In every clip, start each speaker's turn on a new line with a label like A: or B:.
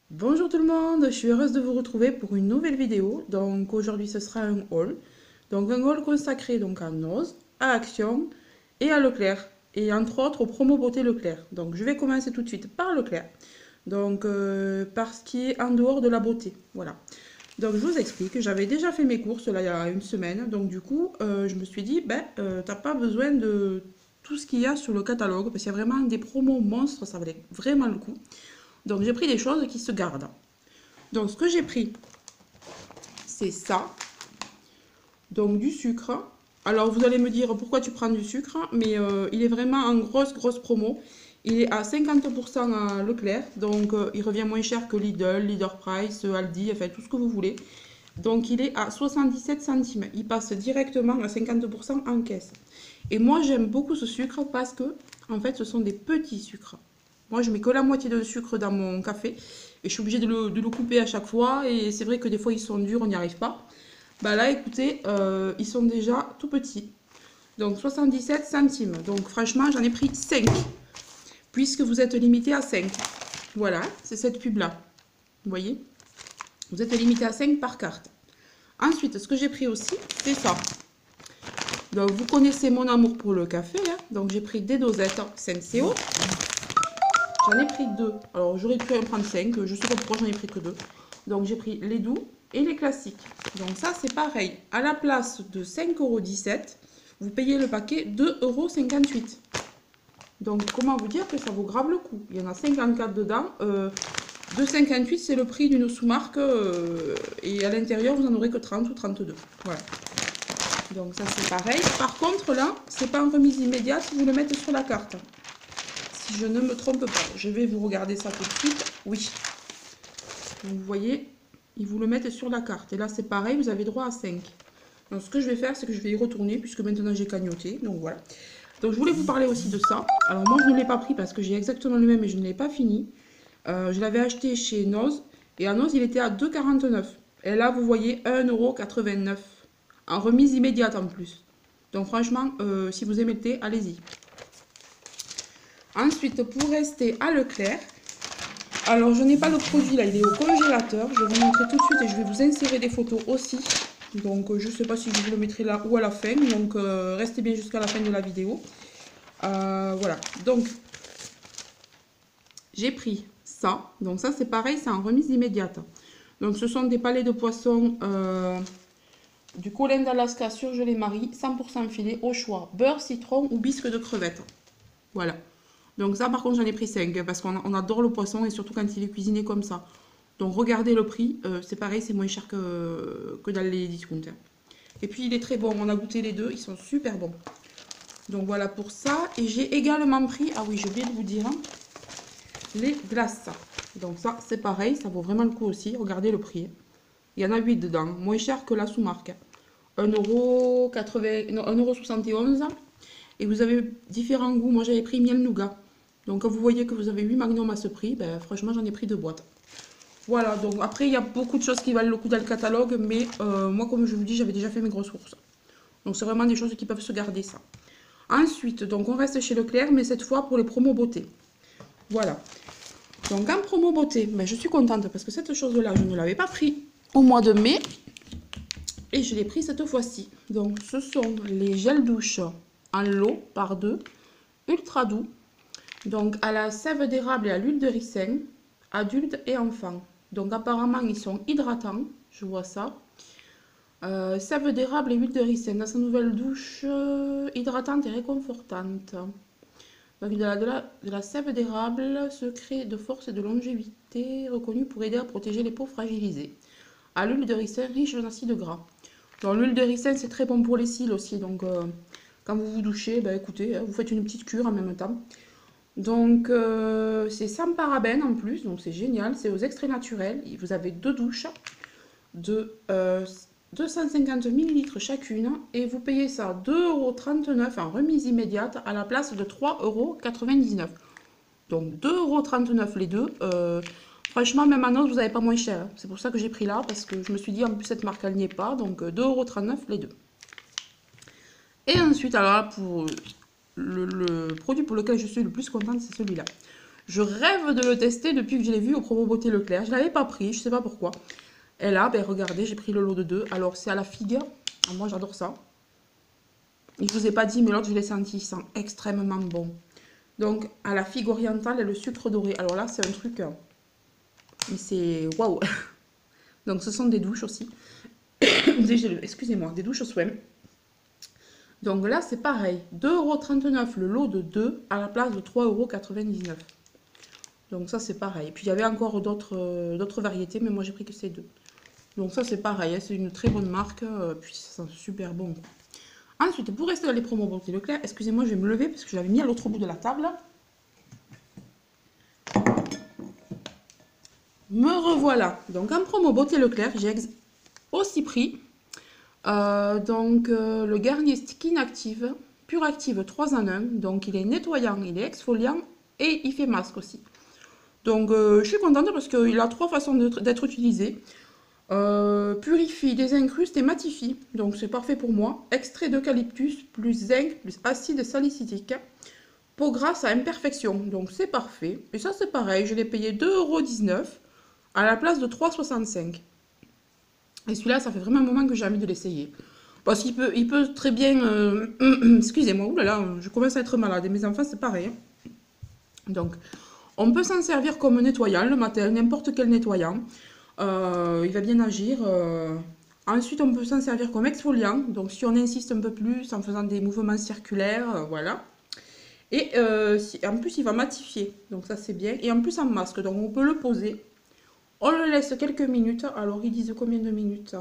A: Bonjour tout le monde, je suis heureuse de vous retrouver pour une nouvelle vidéo. Donc aujourd'hui ce sera un haul. Donc un haul consacré donc à Noz, à Action et à Leclerc. Et entre autres au promo beauté Leclerc. Donc je vais commencer tout de suite par Leclerc. Donc par ce qui est en dehors de la beauté. Voilà. Donc je vous explique, j'avais déjà fait mes courses là il y a une semaine. Donc du coup je me suis dit, t'as pas besoin de tout ce qu'il y a sur le catalogue. Parce qu'il y a vraiment des promos monstres, ça valait vraiment le coup. Donc j'ai pris des choses qui se gardent. Donc, ce que j'ai pris, c'est ça. Donc, du sucre. Alors, vous allez me dire pourquoi tu prends du sucre, mais il est vraiment en grosse promo. Il est à 50% à Leclerc, donc il revient moins cher que Lidl, Leader Price, Aldi, enfin tout ce que vous voulez. Donc, il est à 77 centimes. Il passe directement à 50% en caisse. Et moi, j'aime beaucoup ce sucre parce que, en fait, ce sont des petits sucres. Moi, je mets que la moitié de sucre dans mon café et je suis obligée de le couper à chaque fois. Et c'est vrai que des fois, ils sont durs, on n'y arrive pas. Bah là, écoutez, ils sont déjà tout petits. Donc 77 centimes. Donc franchement, j'en ai pris 5. Puisque vous êtes limité à 5. Voilà, c'est cette pub-là. Vous voyez? Vous êtes limité à 5 par carte. Ensuite, ce que j'ai pris aussi, c'est ça. Donc vous connaissez mon amour pour le café. Hein. Donc j'ai pris des dosettes 5CO. J'en ai pris 2. Alors j'aurais pu en prendre 5. Je sais pas pourquoi j'en ai pris que 2. Donc j'ai pris les doux et les classiques. Donc ça c'est pareil. À la place de 5,17 €, vous payez le paquet 2,58 €. Donc comment vous dire que ça vaut grave le coup. Il y en a 54 dedans. 2,58 € c'est le prix d'une sous-marque. Et à l'intérieur vous en aurez que 30 ou 32. Voilà. Donc ça c'est pareil. Par contre là, c'est pas en remise immédiate, vous le mettez sur la carte. Si je ne me trompe pas. Je vais vous regarder ça tout de suite. Oui. Donc vous voyez, ils vous le mettent sur la carte. Et là c'est pareil, vous avez droit à 5. Donc ce que je vais faire, c'est que je vais y retourner puisque maintenant j'ai cagnoté. Donc voilà. Donc je voulais vous parler aussi de ça. Alors moi je ne l'ai pas pris parce que j'ai exactement le même et je ne l'ai pas fini. Je l'avais acheté chez Noz. Et à Noz il était à 2,49 €. Et là vous voyez 1,89 € en remise immédiate en plus. Donc franchement, si vous aimez le thé, allez-y. Ensuite, pour rester à Leclerc, alors je n'ai pas le produit là, il est au congélateur. Je vais vous montrer tout de suite et je vais vous insérer des photos aussi. Donc je ne sais pas si je vous le mettrai là ou à la fin. Donc restez bien jusqu'à la fin de la vidéo. Voilà, donc j'ai pris ça. Donc ça c'est pareil, c'est en remise immédiate. Donc ce sont des palets de poisson du Colin d'Alaska surgelé Marie, 100% filet au choix. Beurre, citron ou bisque de crevettes. Voilà. Donc ça par contre j'en ai pris 5 parce qu'on adore le poisson et surtout quand il est cuisiné comme ça. Donc regardez le prix, c'est pareil, c'est moins cher que dans les discounts. Et puis il est très bon, on a goûté les deux, ils sont super bons. Donc voilà pour ça. Et j'ai également pris, ah oui j'ai oublié de vous dire, les glaces. Donc ça c'est pareil, ça vaut vraiment le coup aussi, regardez le prix. Il y en a 8 dedans, moins cher que la sous-marque. 1,80 €, non, 1,71 €. Et vous avez différents goûts, moi j'avais pris miel nougat. Donc quand vous voyez que vous avez 8 magnums à ce prix, ben, franchement j'en ai pris 2 boîtes. Voilà, donc après il y a beaucoup de choses qui valent le coup dans le catalogue, mais moi comme je vous dis, j'avais déjà fait mes grosses courses. Donc c'est vraiment des choses qui peuvent se garder ça. Ensuite, donc on reste chez Leclerc, mais cette fois pour les promos beauté. Voilà. Donc en promo beauté, ben, je suis contente parce que cette chose-là, je ne l'avais pas pris au mois de mai. Et je l'ai pris cette fois-ci. Donc ce sont les gels douche en lot par 2, ultra doux. Donc à la sève d'érable et à l'huile de ricin, adultes et enfants. Donc apparemment ils sont hydratants, je vois ça. Sève d'érable et huile de ricin dans sa nouvelle douche hydratante et réconfortante. Donc de la sève d'érable, secret de force et de longévité, reconnu pour aider à protéger les peaux fragilisées. À l'huile de ricin riche en acides gras. Donc l'huile de ricin c'est très bon pour les cils aussi, donc quand vous vous douchez, bah, écoutez, vous faites une petite cure en même temps. Donc c'est sans parabènes en plus, donc c'est génial, c'est aux extraits naturels. Vous avez 2 douches de 250 ml chacune et vous payez ça 2,39 € en remise immédiate à la place de 3,99 €. Donc 2,39 € les deux. Franchement, même à Noz, vous n'avez pas moins cher. C'est pour ça que j'ai pris là, parce que je me suis dit, en plus, cette marque, elle n'y est pas. Donc 2,39 € les deux. Et ensuite, alors là, pour le produit pour lequel je suis le plus contente, c'est celui-là. Je rêve de le tester depuis que je l'ai vu au promo beauté Leclerc. Je ne l'avais pas pris, je ne sais pas pourquoi. Et là, ben regardez, j'ai pris le lot de 2. Alors, c'est à la figue. Moi, j'adore ça. Je ne vous ai pas dit, mais l'autre, je l'ai senti. Il sent extrêmement bon. Donc, à la figue orientale et le sucre doré. Alors là, c'est un truc... mais c'est... Waouh. Donc, ce sont des douches aussi. Excusez-moi, des douches Swem. Donc là, c'est pareil. 2,39 € le lot de 2 à la place de 3,99 €. Donc ça, c'est pareil. Puis, il y avait encore d'autres variétés, mais moi, j'ai pris que ces deux. Donc ça, c'est pareil. Hein, c'est une très bonne marque. Puis, ça sent super bon. Ensuite, pour rester dans les promos beauté Leclerc, excusez-moi, je vais me lever parce que je l'avais mis à l'autre bout de la table. Me revoilà. Donc, en promo beauté Leclerc, j'ai aussi pris le Garnier Skin Active, Pure Active 3 en 1. Donc, il est nettoyant, il est exfoliant et il fait masque aussi. Donc, je suis contente parce qu'il a 3 façons d'être utilisé. Purifie, désincruste et matifie. Donc, c'est parfait pour moi. Extrait d'eucalyptus plus zinc plus acide salicylique. Peau grasse à imperfection. Donc, c'est parfait. Et ça, c'est pareil. Je l'ai payé 2,19 € à la place de 3,65 €. Et celui-là, ça fait vraiment un moment que j'ai envie de l'essayer. Parce qu'il peut très bien... excusez-moi, oulala, je commence à être malade. Et mes enfants, c'est pareil. Donc, on peut s'en servir comme nettoyant le matin, n'importe quel nettoyant. Il va bien agir. Ensuite, on peut s'en servir comme exfoliant. Donc, si on insiste un peu plus en faisant des mouvements circulaires, voilà. Et en plus, il va matifier. Donc, ça, c'est bien. Et en plus, en masque. Donc, on peut le poser. On le laisse quelques minutes. Alors, ils disent combien de minutes?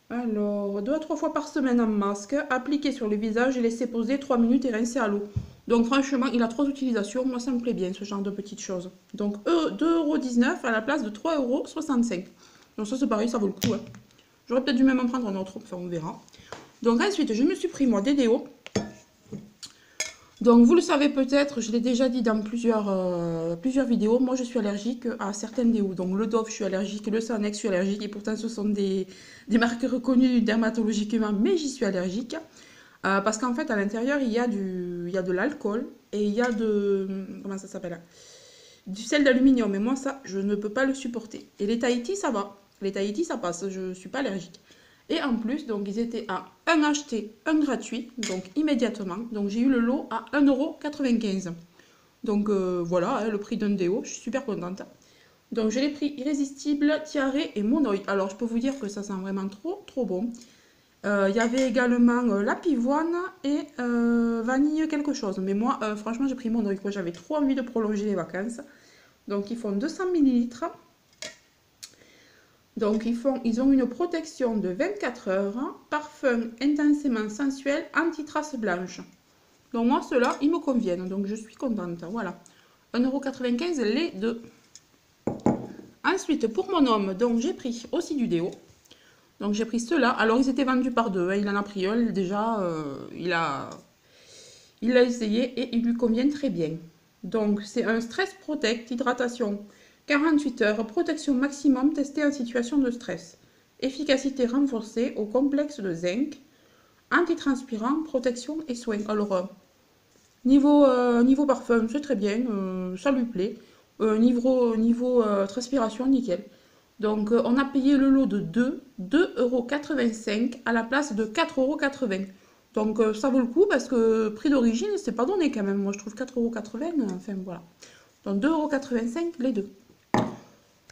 A: Alors, 2 à 3 fois par semaine en masque. Appliquer sur le visage et laisser poser 3 minutes et rincer à l'eau. Donc, franchement, il a 3 utilisations. Moi, ça me plaît bien, ce genre de petites choses. Donc, 2,19 € à la place de 3,65 €. Donc, ça, c'est pareil, ça vaut le coup. Hein. J'aurais peut-être dû même en prendre un autre. Enfin, on verra. Donc, ensuite, je me suis pris, moi, des déos. Donc, vous le savez peut-être, je l'ai déjà dit dans plusieurs vidéos, moi je suis allergique à certains déos. Donc, le Dove, je suis allergique, le Sanex, je suis allergique, et pourtant ce sont des marques reconnues dermatologiquement, mais j'y suis allergique. Parce qu'en fait, à l'intérieur, il y a de l'alcool et il y a comment ça s'appelle? Du sel d'aluminium. Et moi, ça, je ne peux pas le supporter. Et les Tahiti, ça va. Les Tahiti, ça passe, je ne suis pas allergique. Et en plus, donc ils étaient à 1 acheté, 1 gratuit, donc immédiatement. Donc j'ai eu le lot à 1,95 €. Donc voilà, hein, le prix d'un déo, je suis super contente. Donc je l'ai pris Irrésistible, Tiare et Monoï. Alors je peux vous dire que ça sent vraiment trop bon. Il y avait également la pivoine et vanille quelque chose. Mais moi, franchement, j'ai pris Monoï. J'avais trop envie de prolonger les vacances. Donc ils font 200 ml. Donc, ils ont une protection de 24 heures, parfum intensément sensuel, anti-trace blanche. Donc, moi, ceux-là, ils me conviennent. Donc, je suis contente. Voilà. 1,95 € les deux. Ensuite, pour mon homme, donc j'ai pris aussi du déo. Donc, j'ai pris ceux-là. Alors, ils étaient vendus par deux. Hein. Il en a pris un. Déjà, il l'a essayé et il lui convient très bien. Donc, c'est un Stress Protect Hydratation 48 heures, protection maximum testée en situation de stress. Efficacité renforcée au complexe de zinc. Antitranspirant, protection et soins. Alors, niveau parfum, c'est très bien, ça lui plaît. Niveau transpiration, nickel. Donc, on a payé le lot de 2,85 € à la place de 4,80 €. Donc, ça vaut le coup parce que prix d'origine, c'est pas donné quand même. Moi, je trouve 4,80 €, enfin voilà. Donc, 2,85 € les deux.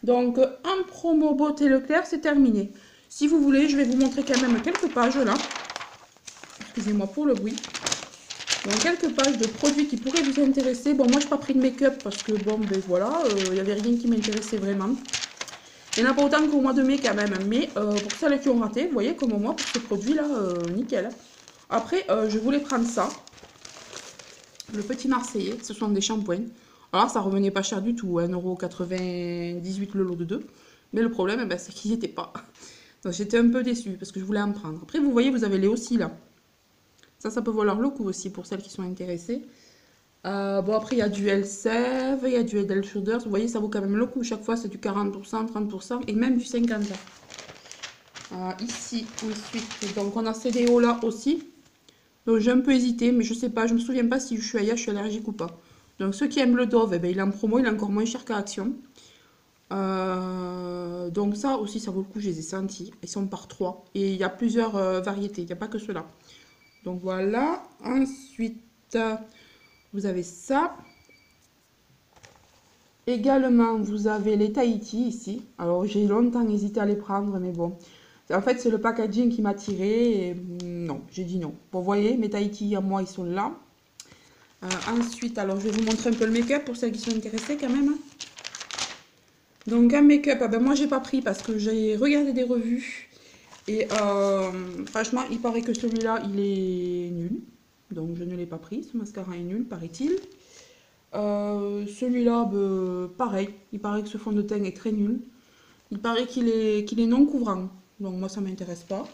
A: Donc, en promo beauté Leclerc, c'est terminé. Si vous voulez, je vais vous montrer quand même quelques pages là. Excusez-moi pour le bruit. Donc, quelques pages de produits qui pourraient vous intéresser. Bon, moi, je n'ai pas pris de make-up parce que, bon, ben voilà, il n'y avait rien qui m'intéressait vraiment. Il n'y en a pas autant qu'au mois de mai quand même. Mais pour celles qui ont raté, vous voyez, comme moi, pour ces produits-là, nickel. Après, je voulais prendre ça. Le Petit Marseillais, ce sont des shampoings. Alors, ça revenait pas cher du tout, 1,98 € le lot de 2. Mais le problème, c'est qu'ils n'y étaient pas. Donc, j'étais un peu déçue parce que je voulais en prendre. Après, vous voyez, vous avez les aussi là. Ça peut valoir le coup aussi pour celles qui sont intéressées. Bon, après, il y a du Elseve, il y a du Head & Shoulders. Vous voyez, ça vaut quand même le coup. Chaque fois, c'est du 40%, 30% et même du 50%. Ici, ensuite, donc on a ces déos là aussi. Donc j'ai un peu hésité, mais je sais pas, je me souviens pas si Ushuaïa, je suis allergique ou pas. Donc ceux qui aiment le Dove, eh ben, il est en promo, il est encore moins cher qu'à Action. Donc ça aussi, ça vaut le coup, je les ai sentis. Ils sont par 3. Et il y a plusieurs variétés, il n'y a pas que ceux-là. Donc voilà. Ensuite, vous avez ça. Également, vous avez les Tahiti ici. Alors j'ai longtemps hésité à les prendre, mais bon. En fait, c'est le packaging qui m'a tiré. Et non, j'ai dit non. Bon, vous voyez, mes Tahiti à moi, ils sont là. Ensuite, alors je vais vous montrer un peu le make-up pour celles qui sont intéressées quand même. Donc un make-up, ah ben moi j'ai pas pris parce que j'ai regardé des revues. Et franchement, il paraît que celui-là, il est nul. Donc je ne l'ai pas pris. Ce mascara est nul, paraît-il. Celui-là, pareil. Il paraît que ce fond de teint est très nul. Il paraît qu'il est non couvrant. Donc moi, ça ne m'intéresse pas.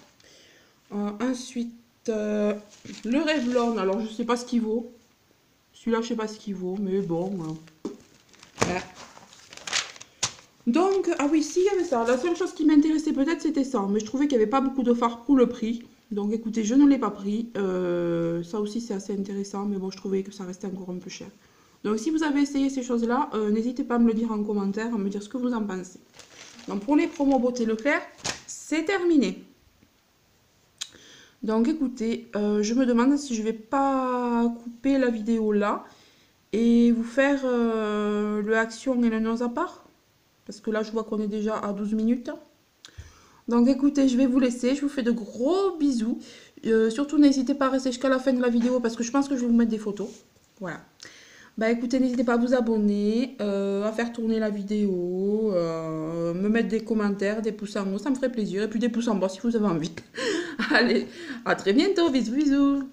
A: Ensuite, le Revlon. Alors, je ne sais pas ce qu'il vaut. Celui-là, je ne sais pas ce qu'il vaut. Mais bon. Voilà. Donc, ah oui, si, il y avait ça. La seule chose qui m'intéressait peut-être, c'était ça. Mais je trouvais qu'il n'y avait pas beaucoup de fard pour le prix. Donc, écoutez, je ne l'ai pas pris. Ça aussi, c'est assez intéressant. Mais bon, je trouvais que ça restait encore un peu cher. Donc, si vous avez essayé ces choses-là, n'hésitez pas à me le dire en commentaire, à me dire ce que vous en pensez. Donc, pour les promos beauté Leclerc, c'est terminé. Donc, écoutez, je me demande si je vais pas couper la vidéo là et vous faire le action et le non à part. Parce que là, je vois qu'on est déjà à 12 minutes. Donc, écoutez, je vais vous laisser. Je vous fais de gros bisous. Surtout, n'hésitez pas à rester jusqu'à la fin de la vidéo parce que je pense que je vais vous mettre des photos. Voilà. Bah écoutez, n'hésitez pas à vous abonner, à faire tourner la vidéo, me mettre des commentaires, des pouces en haut, ça me ferait plaisir. Et puis des pouces en bas si vous avez envie. Allez, à très bientôt, bisous bisous.